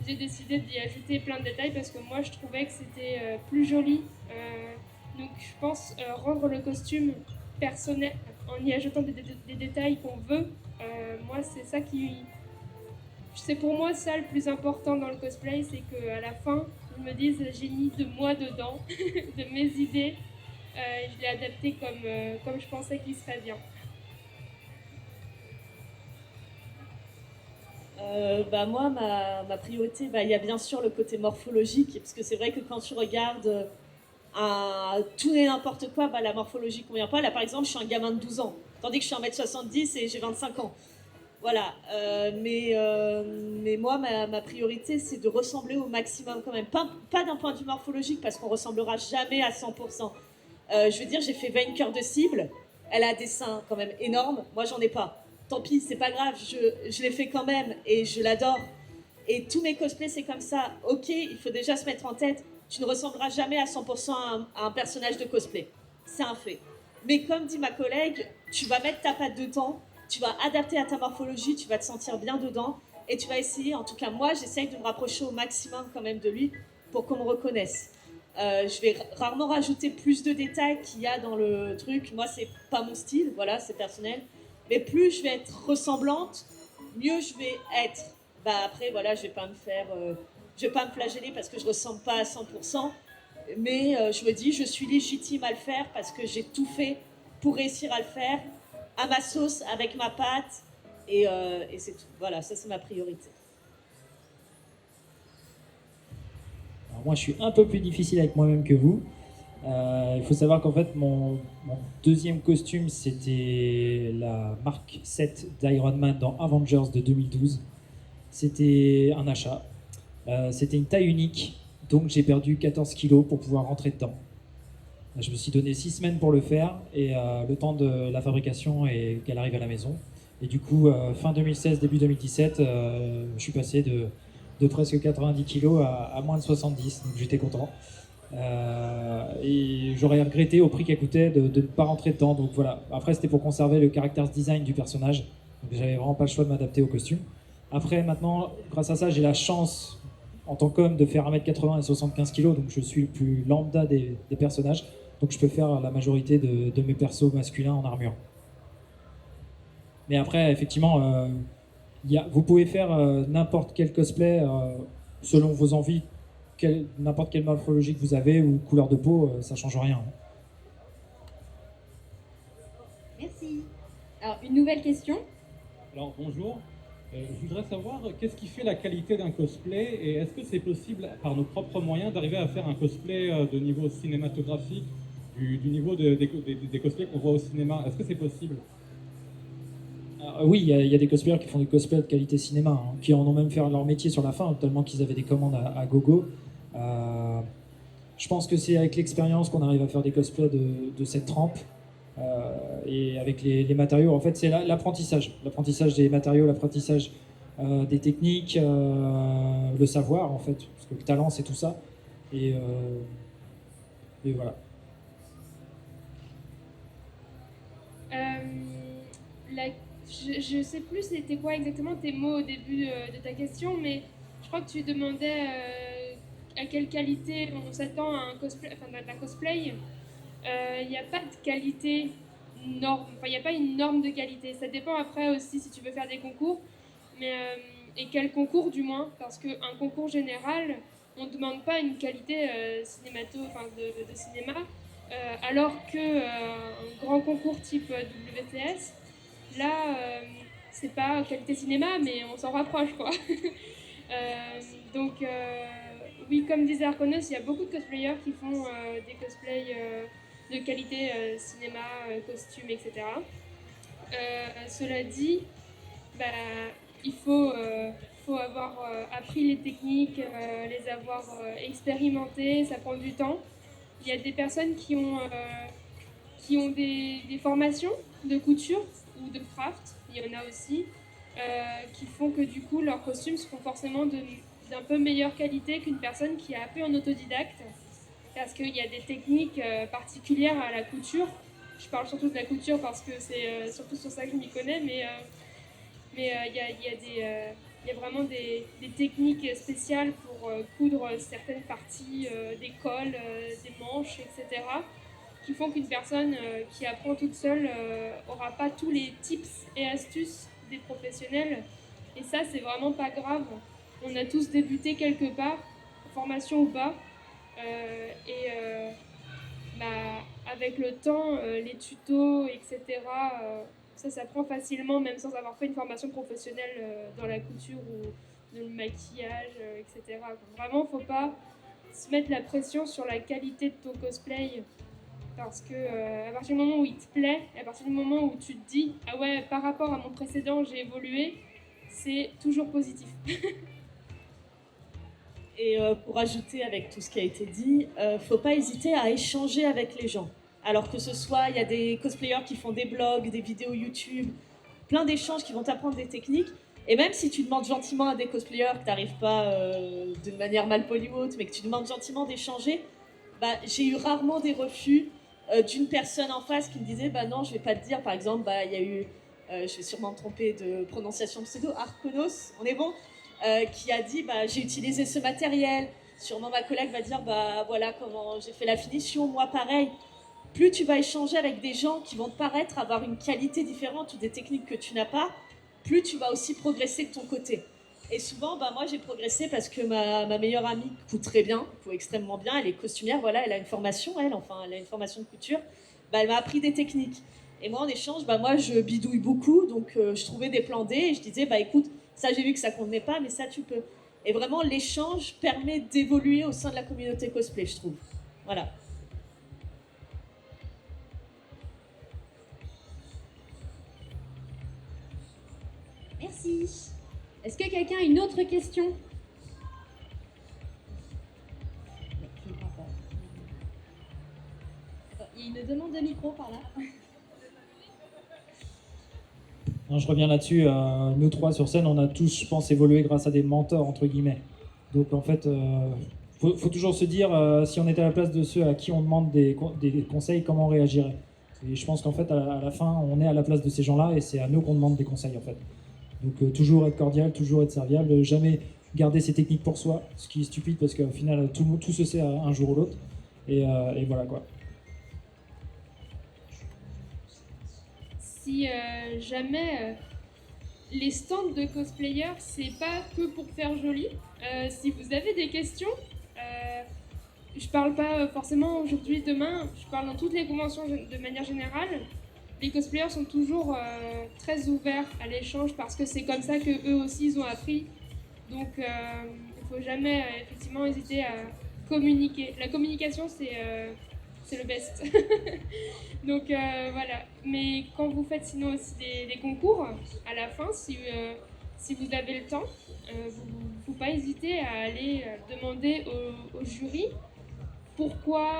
J'ai décidé d'y ajouter plein de détails parce que moi je trouvais que c'était plus joli. Donc je pense rendre le costume personnel en y ajoutant des détails qu'on veut. Moi c'est ça qui... C'est pour moi ça le plus important dans le cosplay, c'est qu'à la fin, je me dise j'ai mis de moi dedans, de mes idées. Je l'ai adapté comme je pensais qu'il serait bien. Moi, ma priorité, il y a bien sûr le côté morphologique, parce que c'est vrai que quand tu regardes tout et n'importe quoi, la morphologie ne convient pas. Là, par exemple, je suis un gamin de 12 ans, tandis que je suis 1m70 et j'ai 25 ans. Voilà, mais moi, ma priorité, c'est de ressembler au maximum quand même. Pas d'un point de vue morphologique, parce qu'on ressemblera jamais à 100%. Je veux dire, j'ai fait vainqueur de cible, elle a des seins quand même énormes, moi j'en ai pas. Tant pis, c'est pas grave, je l'ai fait quand même et je l'adore. Et tous mes cosplays, c'est comme ça. Ok, il faut déjà se mettre en tête, tu ne ressembleras jamais à 100% à un personnage de cosplay. C'est un fait. Mais comme dit ma collègue, tu vas mettre ta patte dedans, tu vas adapter à ta morphologie, tu vas te sentir bien dedans et tu vas essayer, en tout cas moi, j'essaye de me rapprocher au maximum quand même de lui pour qu'on me reconnaisse. Je vais rarement rajouter plus de détails qu'il y a dans le truc. Moi, c'est pas mon style, voilà, c'est personnel. Mais plus je vais être ressemblante, mieux je vais être. Après, voilà, je vais pas me flageller parce que je ressemble pas à 100%. Mais je me dis, je suis légitime à le faire parce que j'ai tout fait pour réussir à le faire, à ma sauce, avec ma patte, et c'est tout. Voilà, ça c'est ma priorité. Alors moi, je suis un peu plus difficile avec moi-même que vous. Il faut savoir qu'en fait, mon deuxième costume, c'était la Mark 7 d'Iron Man dans Avengers de 2012. C'était un achat. C'était une taille unique, donc j'ai perdu 14 kilos pour pouvoir rentrer dedans. Je me suis donné 6 semaines pour le faire, et le temps de la fabrication et qu'elle arrive à la maison. Et du coup, fin 2016, début 2017, je suis passé de presque 90 kilos à moins de 70, donc j'étais content. Et j'aurais regretté au prix qu'elle coûtait de ne pas rentrer dedans. Donc voilà. Après, c'était pour conserver le character design du personnage. Donc j'avais vraiment pas le choix de m'adapter au costume. Après, maintenant, grâce à ça, j'ai la chance en tant qu'homme de faire 1m80 et 75 kg, donc je suis le plus lambda des personnages. Donc je peux faire la majorité de mes persos masculins en armure. Mais après, effectivement, vous pouvez faire n'importe quel cosplay selon vos envies. N'importe quelle morphologie que vous avez ou couleur de peau, ça change rien. Merci. Alors, une nouvelle question. Alors, bonjour. Je voudrais savoir qu'est-ce qui fait la qualité d'un cosplay et est-ce que c'est possible, par nos propres moyens, d'arriver à faire un cosplay de niveau cinématographique, du niveau des cosplays qu'on voit au cinéma. Est-ce que c'est possible? Oui, il y a des cosplayers qui font des cosplays de qualité cinéma, hein, qui en ont même fait leur métier sur la fin, tellement qu'ils avaient des commandes à gogo. Je pense que c'est avec l'expérience qu'on arrive à faire des cosplays de cette trempe. Et avec les matériaux, en fait, c'est l'apprentissage. L'apprentissage des matériaux, l'apprentissage des techniques, le savoir, en fait. Parce que le talent, c'est tout ça. Et voilà. Je sais plus c'était quoi exactement tes mots au début de ta question, mais je crois que tu demandais à quelle qualité on s'attend à un cosplay, enfin d'un cosplay. Il n'y a pas de qualité norme, enfin il n'y a pas une norme de qualité. Ça dépend après aussi si tu veux faire des concours, mais et quel concours du moins, parce qu'un concours général, on ne demande pas une qualité de cinéma, alors qu'un grand concours type WCS, là, c'est pas qualité cinéma, mais on s'en rapproche, quoi. Oui, comme disait Arconos, il y a beaucoup de cosplayers qui font des cosplays de qualité cinéma, costume, etc. Cela dit, bah, il faut avoir appris les techniques, les avoir expérimentées, ça prend du temps. Il y a des personnes qui ont des formations de couture ou de craft, il y en a aussi, qui font que du coup leurs costumes seront forcément d'un peu meilleure qualité qu'une personne qui a appris en autodidacte, parce qu'il y a des techniques particulières à la couture. Je parle surtout de la couture parce que c'est surtout sur ça que je m'y connais, mais il y a vraiment des techniques spéciales pour coudre certaines parties des cols, des manches, etc., qui font qu'une personne qui apprend toute seule n'aura pas tous les tips et astuces des professionnels. Et ça, c'est vraiment pas grave. On a tous débuté quelque part, formation ou pas. Avec le temps, les tutos, etc., ça s'apprend facilement, même sans avoir fait une formation professionnelle dans la couture ou dans le maquillage, etc. Vraiment, faut pas se mettre la pression sur la qualité de ton cosplay, parce que à partir du moment où il te plaît, à partir du moment où tu te dis « Ah ouais, par rapport à mon précédent, j'ai évolué », c'est toujours positif. Et pour ajouter avec tout ce qui a été dit, faut pas hésiter à échanger avec les gens. Alors que ce soit, il y a des cosplayers qui font des blogs, des vidéos YouTube, plein d'échanges qui vont t'apprendre des techniques. Et même si tu demandes gentiment à des cosplayers que tu n'arrives pas d'une manière mal polie ou autre, mais que tu demandes gentiment d'échanger, bah, j'ai eu rarement des refus d'une personne en face qui me disait bah non, je vais pas te dire. Par exemple, bah, il y a eu, je vais sûrement me tromper de prononciation pseudo, Arkonos, on est bon, qui a dit bah, j'ai utilisé ce matériel. Sûrement ma collègue va dire bah voilà comment j'ai fait la finition, moi pareil. Plus tu vas échanger avec des gens qui vont te paraître avoir une qualité différente ou des techniques que tu n'as pas, plus tu vas aussi progresser de ton côté. Et souvent, bah, moi j'ai progressé parce que ma meilleure amie coud très bien, coud extrêmement bien, elle est costumière, voilà, elle a une formation, elle a une formation de couture, bah, elle m'a appris des techniques. Et moi en échange, bah, moi je bidouille beaucoup, donc je trouvais des plans D et je disais, bah écoute, ça j'ai vu que ça convenait pas, mais ça tu peux. Et vraiment l'échange permet d'évoluer au sein de la communauté cosplay, je trouve. Voilà. Merci. Est-ce que quelqu'un a une autre question? Il y a une demande de micro par là. Non, je reviens là-dessus. Nous trois sur scène, on a tous, je pense, évolué grâce à des mentors, entre guillemets. Donc en fait, faut toujours se dire, si on était à la place de ceux à qui on demande des conseils, comment on réagirait. Et je pense qu'en fait, à la fin, on est à la place de ces gens-là et c'est à nous qu'on demande des conseils, en fait. Donc toujours être cordial, toujours être serviable, jamais garder ses techniques pour soi, ce qui est stupide parce qu'au final, tout se sait un jour ou l'autre. Et voilà, quoi. Si jamais les stands de cosplayers, c'est pas que pour faire joli. Si vous avez des questions, je parle pas forcément aujourd'hui, demain, je parle dans toutes les conventions de manière générale. Les cosplayers sont toujours très ouverts à l'échange parce que c'est comme ça qu'eux aussi ils ont appris. Donc il ne faut jamais effectivement hésiter à communiquer. La communication c'est le best. Donc voilà. Mais quand vous faites sinon aussi des concours, à la fin, si vous avez le temps, vous ne faut pas hésiter à aller demander au jury pourquoi,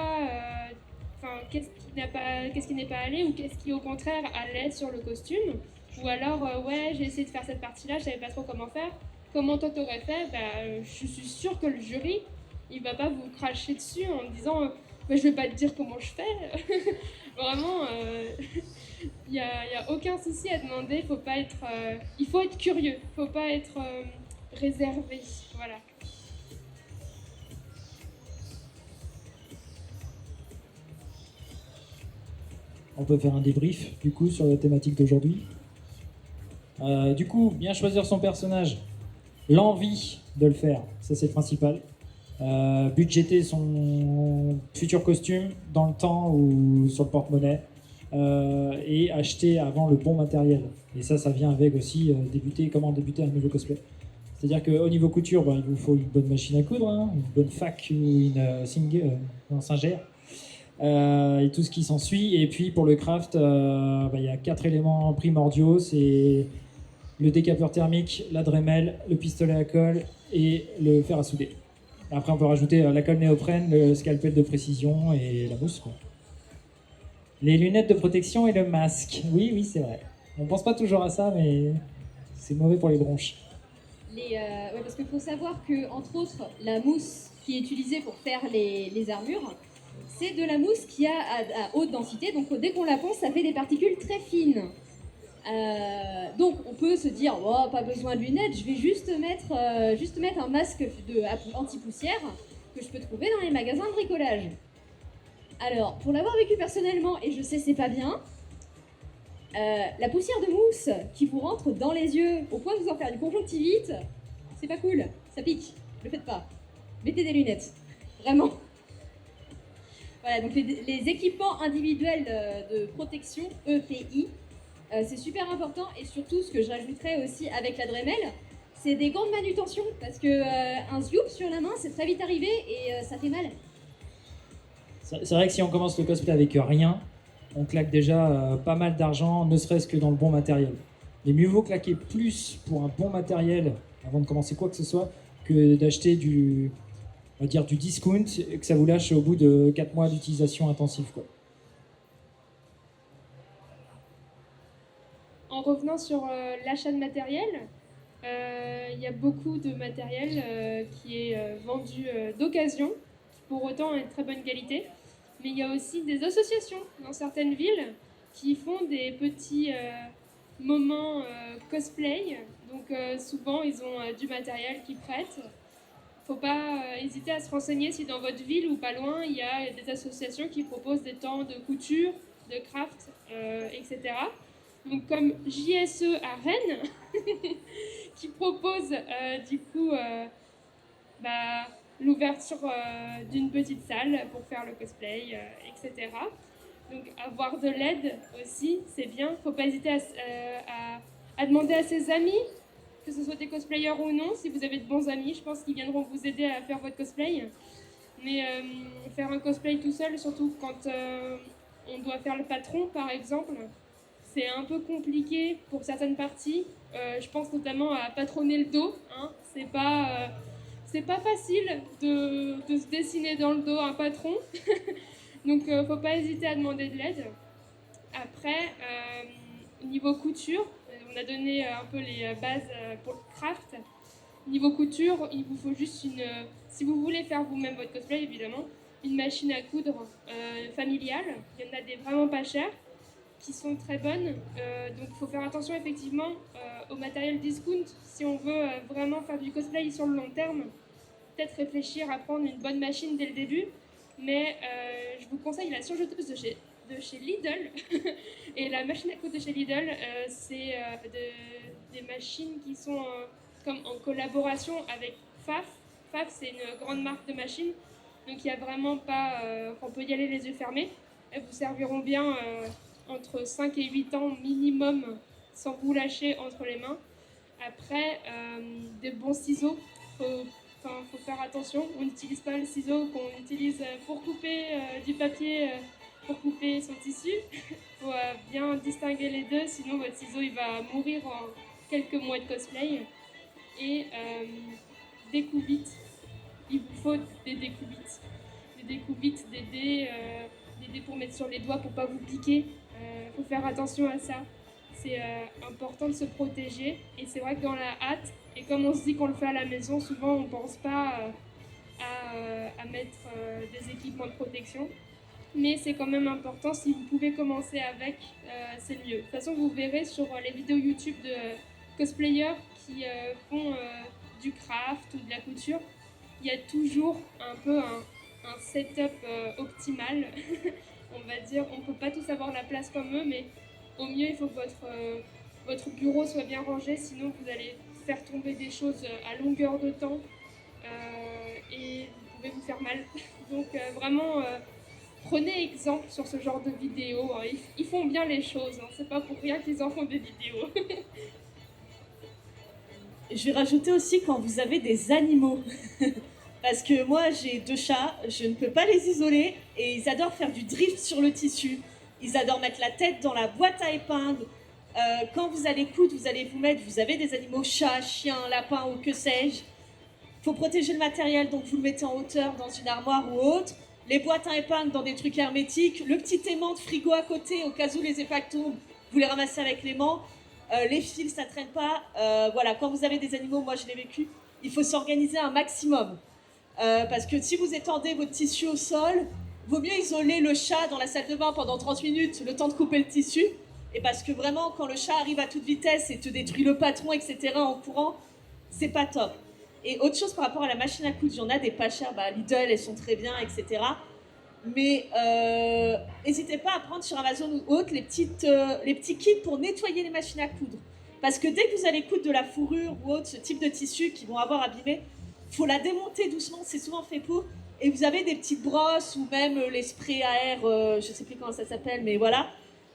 qu'est-ce qui n'est pas allé ou qu'est-ce qui au contraire allait sur le costume. Ou alors, ouais, j'ai essayé de faire cette partie-là, je savais pas trop comment faire. Comment toi t'aurais fait? Je suis sûre que le jury, il va pas vous cracher dessus en disant je vais pas te dire comment je fais. Vraiment, il y a aucun souci à demander. Il faut être curieux, faut pas être réservé. Voilà. On peut faire un débrief du coup sur la thématique d'aujourd'hui. Du coup, bien choisir son personnage, l'envie de le faire, ça c'est le principal. Budgéter son futur costume dans le temps ou sur le porte-monnaie et acheter avant le bon matériel. Et ça vient avec aussi comment débuter un nouveau cosplay. C'est-à-dire qu'au niveau couture, il vous faut une bonne machine à coudre, une bonne fac ou une singère. et tout ce qui s'ensuit. Et puis pour le craft, il y a 4 éléments primordiaux, c'est le décapeur thermique, la Dremel, le pistolet à colle et le fer à souder. Après on peut rajouter la colle néoprène, le scalpel de précision et la mousse, quoi. Les lunettes de protection et le masque. Oui, oui, c'est vrai. On pense pas toujours à ça, mais c'est mauvais pour les bronches. Ouais, parce qu'il faut savoir que, entre autres, la mousse qui est utilisée pour faire les armures, c'est de la mousse qui a à haute densité, donc dès qu'on la ponce, ça fait des particules très fines. Donc on peut se dire, oh, pas besoin de lunettes, je vais juste mettre un masque anti-poussière que je peux trouver dans les magasins de bricolage. Alors, pour l'avoir vécu personnellement, et je sais c'est pas bien, la poussière de mousse qui vous rentre dans les yeux au point de vous en faire une conjonctivite, c'est pas cool, ça pique, le faites pas. Mettez des lunettes, vraiment. Voilà, donc les équipements individuels de protection, EPI, c'est super important, et surtout ce que je rajouterais aussi avec la Dremel, c'est des gants de manutention, parce que un ziouk sur la main, c'est très vite arrivé et ça fait mal. C'est vrai que si on commence le cosplay avec rien, on claque déjà pas mal d'argent, ne serait-ce que dans le bon matériel. Mais mieux vaut claquer plus pour un bon matériel avant de commencer quoi que ce soit que d'acheter du discount et que ça vous lâche au bout de 4 mois d'utilisation intensive, quoi. En revenant sur l'achat de matériel, il y a beaucoup de matériel qui est vendu d'occasion, qui pour autant est de très bonne qualité. Mais il y a aussi des associations dans certaines villes qui font des petits moments cosplay. Donc souvent, ils ont du matériel qu'ils prêtent. Faut pas hésiter à se renseigner si dans votre ville ou pas loin, il y a des associations qui proposent des temps de couture, de craft, etc. Donc comme JSE à Rennes, qui propose l'ouverture d'une petite salle pour faire le cosplay, etc. Donc avoir de l'aide aussi, c'est bien. Faut pas hésiter à demander à ses amis, que ce soit des cosplayers ou non. Si vous avez de bons amis, je pense qu'ils viendront vous aider à faire votre cosplay. Mais faire un cosplay tout seul, surtout quand on doit faire le patron, par exemple, c'est un peu compliqué pour certaines parties. Je pense notamment à patronner le dos. Hein. C'est pas facile de se dessiner dans le dos un patron. Donc faut pas hésiter à demander de l'aide. Après, niveau couture, on a donné un peu les bases pour le craft. Niveau couture, il vous faut juste si vous voulez faire vous-même votre cosplay, évidemment, une machine à coudre familiale. Il y en a des vraiment pas chères, qui sont très bonnes. Donc il faut faire attention effectivement au matériel discount. Si on veut vraiment faire du cosplay sur le long terme, peut-être réfléchir à prendre une bonne machine dès le début. Mais je vous conseille la surjeteuse de chez Lidl. Et la machine à coudre de chez Lidl, c'est des machines qui sont comme en collaboration avec Pfaff. Pfaff, c'est une grande marque de machines. Donc il n'y a vraiment pas... on peut y aller les yeux fermés. Elles vous serviront bien entre 5 et 8 ans minimum sans vous lâcher entre les mains. Après, des bons ciseaux. Faut faire attention, on n'utilise pas le ciseau qu'on utilise pour couper du papier, pour couper son tissu. Il faut bien distinguer les deux, sinon votre ciseau il va mourir en quelques mois de cosplay. Et des coups-bites, il vous faut des découbites. Des découbites, des dés pour mettre sur les doigts pour pas vous piquer. Il faut faire attention à ça. C'est important de se protéger et c'est vrai que dans la hâte, et comme on se dit qu'on le fait à la maison, souvent on ne pense pas à mettre des équipements de protection. Mais c'est quand même important, si vous pouvez commencer avec, c'est mieux. De toute façon, vous verrez sur les vidéos YouTube de cosplayers qui font du craft ou de la couture, il y a toujours un peu un setup optimal. On va dire, on ne peut pas tous avoir la place comme eux, mais au mieux, il faut que votre bureau soit bien rangé, sinon vous allez faire tomber des choses à longueur de temps et vous pouvez vous faire mal. Donc vraiment, prenez exemple sur ce genre de vidéos. Ils font bien les choses, hein. C'est pas pour rien qu'ils en font des vidéos. Je vais rajouter aussi quand vous avez des animaux. Parce que moi, j'ai 2 chats, je ne peux pas les isoler et ils adorent faire du drift sur le tissu. Ils adorent mettre la tête dans la boîte à épingles. Quand vous allez coudre, vous allez vous mettre, vous avez des animaux, chats, chiens, lapins ou que sais-je. Il faut protéger le matériel, donc vous le mettez en hauteur dans une armoire ou autre. Les boîtes à épingles dans des trucs hermétiques. Le petit aimant de frigo à côté, au cas où les épingles tombent, vous les ramassez avec l'aimant. Les fils, ça traîne pas. Voilà, quand vous avez des animaux, moi je l'ai vécu, il faut s'organiser un maximum. Parce que si vous étendez votre tissu au sol, vaut mieux isoler le chat dans la salle de bain pendant 30 minutes, le temps de couper le tissu. Et parce que vraiment, quand le chat arrive à toute vitesse et te détruit le patron, etc., en courant, c'est pas top. Et autre chose par rapport à la machine à coudre, il y en a des pas chères, Lidl, elles sont très bien, etc. Mais n'hésitez pas à prendre sur Amazon ou autre les petits kits pour nettoyer les machines à coudre. Parce que dès que vous allez coudre de la fourrure ou autre, ce type de tissu qui vont avoir abîmé, il faut la démonter doucement, c'est souvent fait pour. Et vous avez des petites brosses ou même les sprays à air, je ne sais plus comment ça s'appelle, mais voilà,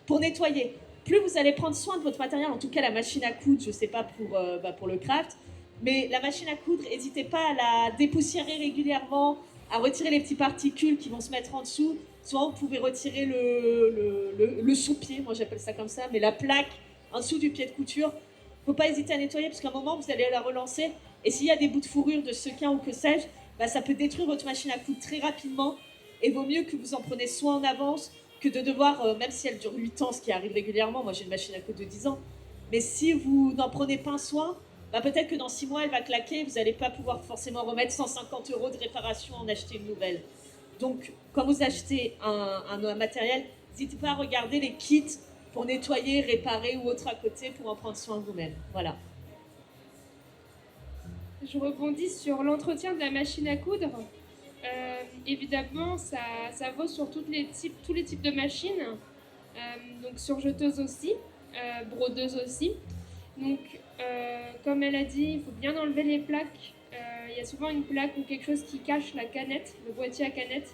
pour nettoyer. Plus vous allez prendre soin de votre matériel, en tout cas la machine à coudre, je ne sais pas pour le craft, mais la machine à coudre, n'hésitez pas à la dépoussiérer régulièrement, à retirer les petites particules qui vont se mettre en dessous. Souvent, vous pouvez retirer le sous-pied, moi j'appelle ça comme ça, mais la plaque en dessous du pied de couture. Il ne faut pas hésiter à nettoyer parce qu'à un moment, vous allez la relancer. Et s'il y a des bouts de fourrure, de sequin ou que sais-je, ça peut détruire votre machine à coudre très rapidement. Et vaut mieux que vous en preniez soin en avance que de devoir, même si elle dure 8 ans, ce qui arrive régulièrement, moi j'ai une machine à coudre de 10 ans, mais si vous n'en prenez pas soin, peut-être que dans 6 mois elle va claquer, vous n'allez pas pouvoir forcément remettre 150 € de réparation en acheter une nouvelle. Donc quand vous achetez un matériel, n'hésitez pas à regarder les kits pour nettoyer, réparer ou autre à côté pour en prendre soin vous-même. Voilà. Je rebondis sur l'entretien de la machine à coudre. Évidemment, ça vaut sur tous les types de machines, donc surjeteuses aussi, brodeuses aussi. Donc, comme elle a dit, il faut bien enlever les plaques. Il y a souvent une plaque ou quelque chose qui cache la canette, le boîtier à canette.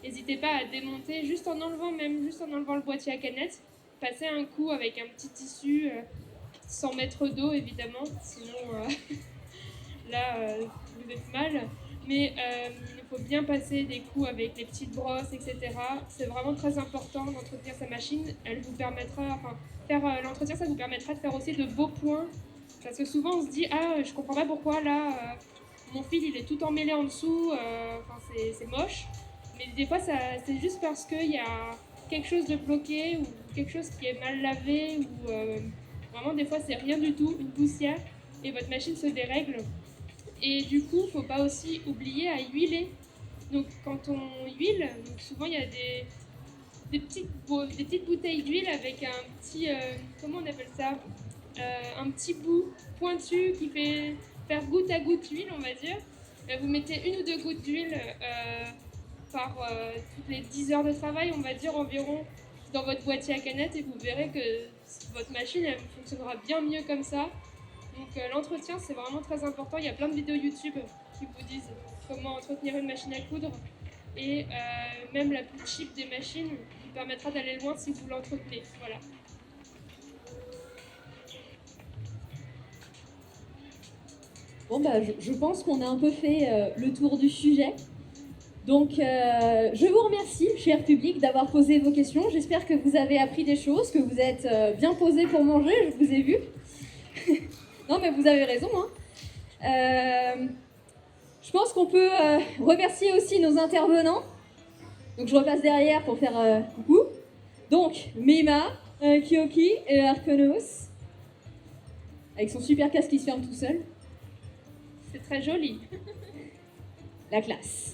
N'hésitez pas à démonter juste en enlevant le boîtier à canette. Passez un coup avec un petit tissu, sans mettre d'eau évidemment, sinon là vous êtes mal. Mais il faut bien passer des coups avec les petites brosses, etc. C'est vraiment très important d'entretenir sa machine. Elle vous permettra, faire l'entretien, ça vous permettra de faire aussi de beaux points. Parce que souvent on se dit, je comprends pas pourquoi là, mon fil il est tout emmêlé en dessous, c'est moche. Mais des fois c'est juste parce qu'il y a quelque chose de bloqué ou quelque chose qui est mal lavé ou vraiment des fois c'est rien du tout, une poussière et votre machine se dérègle. Et du coup, il ne faut pas aussi oublier à huiler. Donc quand on huile, donc souvent il y a des petites bouteilles d'huile avec un petit, comment on appelle ça, un petit bout pointu qui fait faire goutte à goutte d'huile, on va dire. Vous mettez 1 ou 2 gouttes d'huile par toutes les 10 heures de travail, on va dire environ, dans votre boîtier à canettes et vous verrez que votre machine elle fonctionnera bien mieux comme ça. Donc l'entretien c'est vraiment très important, il y a plein de vidéos YouTube qui vous disent comment entretenir une machine à coudre et même la plus cheap des machines vous permettra d'aller loin si vous l'entretenez. Voilà. Bon je pense qu'on a un peu fait le tour du sujet. Donc je vous remercie, cher public, d'avoir posé vos questions. J'espère que vous avez appris des choses, que vous êtes bien posés pour manger, je vous ai vu. Non mais vous avez raison. Je pense qu'on peut remercier aussi nos intervenants. Donc je repasse derrière pour faire coucou. Donc Mima, Kyoki et Arkenos. Avec son super casque qui se ferme tout seul. C'est très joli. La classe.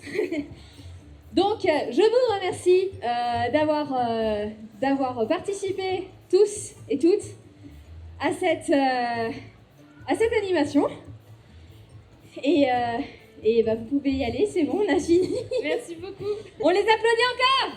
Donc je vous remercie d'avoir participé tous et toutes à cette animation. Et vous pouvez y aller, c'est bon, on a fini. Merci beaucoup. On les applaudit encore.